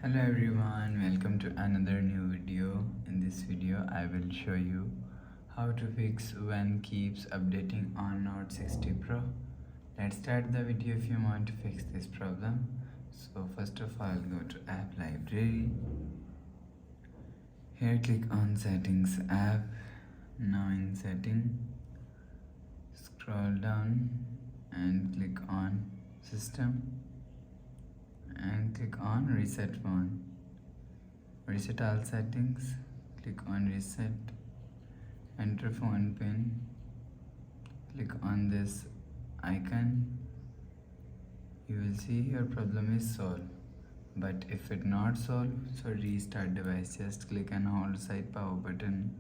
Hello everyone, welcome to another new video. In this video I will show you how to fix when keeps updating on Note 60 Pro. Let's start the video if you want to fix this problem. So first of all, go to app library. Here click on settings app. Now in setting, scroll down and click on system and click on reset phone. Reset all settings, click on reset, enter phone pin, click on this icon. You will see your problem is solved. But if it not solved, so restart device. Just click and hold side power button,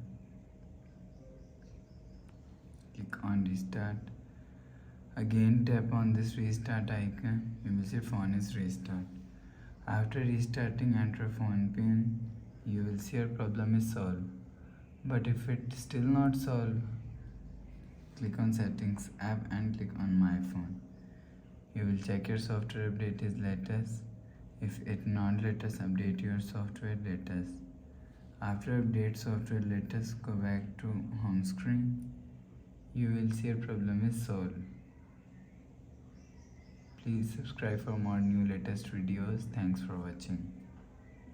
click on restart. Again tap on this restart icon. You will see phone is restart. After restarting, enter phone pin. You will see your problem is solved. But if it still not solved, click on settings app and click on my phone. You will check your software update is latest. If it not latest, update your software latest. After update software latest, go back to home screen. You will see your problem is solved. Please subscribe for more new latest videos. Thanks for watching.